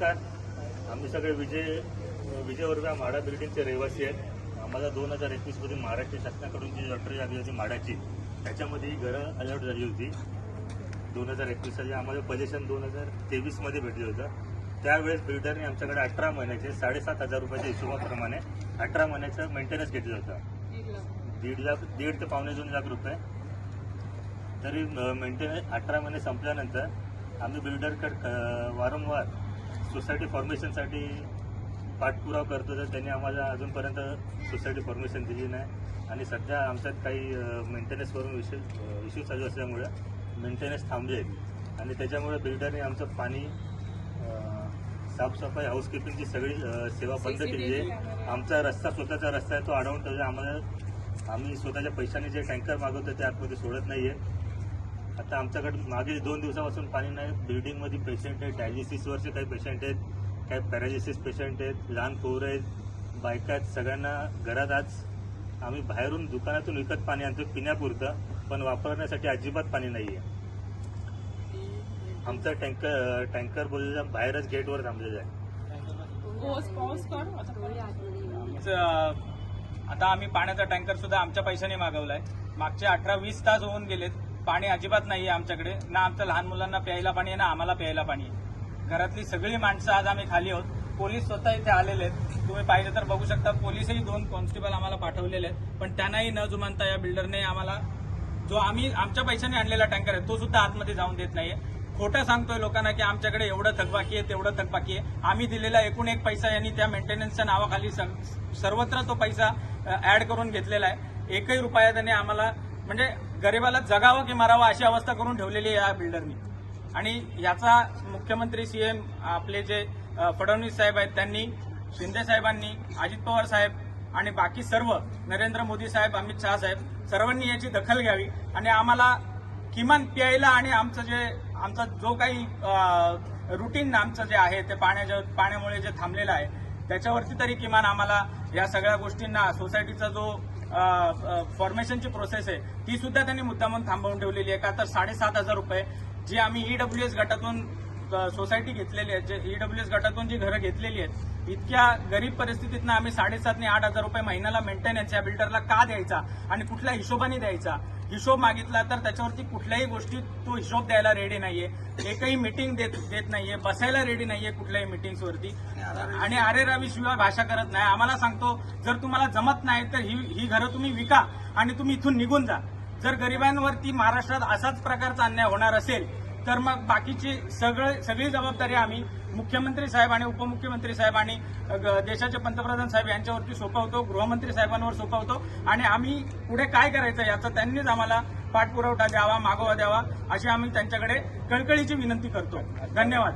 नमस्कार. आम्ही सगळे विजय वर्गा म्हाडा बिल्डिंगचे रहिवासी आहेत. आम्हाला 2021 मध्ये महाराष्ट्र शासनाकडून जी लॉटरी आली होती म्हाडाची, त्याच्यामध्ये ही घरं अलॉट झाली होती. 2021 साली आम्हाला पोझिशन 2023 मध्ये भेटलं होतं. त्यावेळेस बिल्डरने आमच्याकडे 18 महिन्याचे 7,500 रुपयाच्या हिशोबाप्रमाणे 18 महिन्याचं मेंटेनन्स घेतलं होतं. 1.5 ते पावणे 2 लाख रुपये. तरी मेंटेनन्स 18 महिने संपल्यानंतर आम्ही बिल्डरकडे वारंवार सोसायटी फॉर्मेशनसाठी पाठपुरावा करतो, तर त्यांनी आम्हाला अजूनपर्यंत सोसायटी फॉर्मेशन दिली नाही. आणि सध्या आमच्यात काही मेंटेनन्सवरून इश्यू चालू असल्यामुळे मेंटेनन्स थांबले आणि त्याच्यामुळे बिल्डरने आमचं पाणी, साफसफाई, हाऊसकीपिंगची सगळी सेवा बंद केली आहे. आमचा रस्ता, स्वतःचा रस्ता आहे, तो अडवून ठेवला. आम्ही स्वतःच्या पैशाने जे टँकर मागवतो ते आतमध्ये सोडत नाही आहे. आता आमच्याकडे मागे 2 दिवसापासून पाणी नाही. बिल्डिंगमध्ये पेशंट आहेत, डायलिसिसवरचे काही पेशंट आहेत, काही पॅरालिसिस पेशंट आहेत, लहान पोरं आहेत, बायका आहेत. सगळ्यांना घरात आज आम्ही बाहेरून दुकानातून विकत पाणी आणतो पिण्यापुरतं, पण वापरण्यासाठी अजिबात पाणी नाही आहे. आमचा टँकर बोललेला बाहेरच गेटवर थांबलेला आहे. आता आम्ही पाण्याचा टँकर सुद्धा आमच्या पैशाने मागवलाय. मागचे 18-20 तास होऊन गेलेत, पाणी अजिबात नाहीये आमच्याकडे. ना आमच्या लहान मुलांना प्यायला पाणी आहे, ना आम्हाला प्यायला पाणी आहे. घरातली सगळी माणसं आज आम्ही खाली आहोत. पोलीस स्वतः इथे आलेले आहेत, तुम्ही पाहिजे तर बघू शकता. पोलीसही 2 कॉन्स्टेबल आम्हाला पाठवलेले आहेत, पण त्यांनाही न जुमानता या बिल्डरने आम्हाला जो आम्ही आमच्या पैशाने आणलेला टँकर आहे तो सुद्धा आतमध्ये जाऊन देत नाहीये. खोटं सांगतोय लोकांना की आमच्याकडे एवढं थकबाकी आहे, तेवढं थकबाकी आहे. आम्ही दिलेला एकूण एक पैसा यांनी त्या मेंटेनन्सच्या नावाखाली सर्वत्र तो पैसा ऍड करून घेतलेला आहे. एकही रुपया त्यांनी आम्हाला, म्हणजे गरिबाला जगावं की मारावं अशी अवस्था करून ठेवलेली आहे या बिल्डरनी. आणि याचा मुख्यमंत्री सीएम आपले जे फडणवीस साहेब आहेत त्यांनी, शिंदे साहेबांनी, अजित पवार साहेब आणि बाकी सर्व, नरेंद्र मोदी साहेब, अमित शहा साहेब, सर्वांनी याची दखल घ्यावी आणि आम्हाला किमान प्यायला आणि आमचा जो काही रुटीन आमचं जे आहे ते पाण्यामुळे जे थांबलेलं आहे त्याच्यावरती तरी किमान आम्हाला या सगळ्या गोष्टींना, सोसायटीचा जो फॉर्मेशनची प्रोसेस आहे ती सुद्धा त्यांनी मुद्दामून थांबवून ठेवलेली आहे. का तर 7,500 रुपये जी आम्ही ईडब्ल्यूएस गटातून सोसायटी घेतलेली आहे, जे ईडब्ल्यूएस गटातून जी घरं घेतलेली आहेत, इतक्या गरीब परिस्थितीतनं आम्ही 7,500 ते 8,000 रुपये महिन्याला मेंटेनन्स या बिल्डरला का द्यायचा आणि कुठल्या हिशोबाने द्यायचा? हिशोब मागितला तर त्याच्यावरती कुठल्याही गोष्टी तो हिशोब द्यायला रेडी नाहीये. एकही मीटिंग देत नाहीये, बसायला रेडी नाहीये कुठल्याही मीटिंग्सवरती, आणि अरेरावी शिवाय भाषा करत नाही. आम्हाला सांगतो जर तुम्हाला जमत नाही तर ही घरं तुम्ही विका आणि तुम्ही इथून निघून जा. जर गरिबांवरती महाराष्ट्रात असाच प्रकारचा अन्याय होणार असेल तर मग बाकीची सगळी जबाबदारी आम्ही मुख्यमंत्री साहेब आणि उपमुख्यमंत्री साहेब आणि देशाचे पंतप्रधान साहेब यांच्यावरती सोपवतो, गृहमंत्री साहेबांवर सोपवतो. आणि आम्ही पुढे काय करायचं याचा त्यांनीच आम्हाला पाठपुरावा द्यावा, मागोवा द्यावा अशी आम्ही त्यांच्याकडे कळकळीची विनंती करतो. धन्यवाद.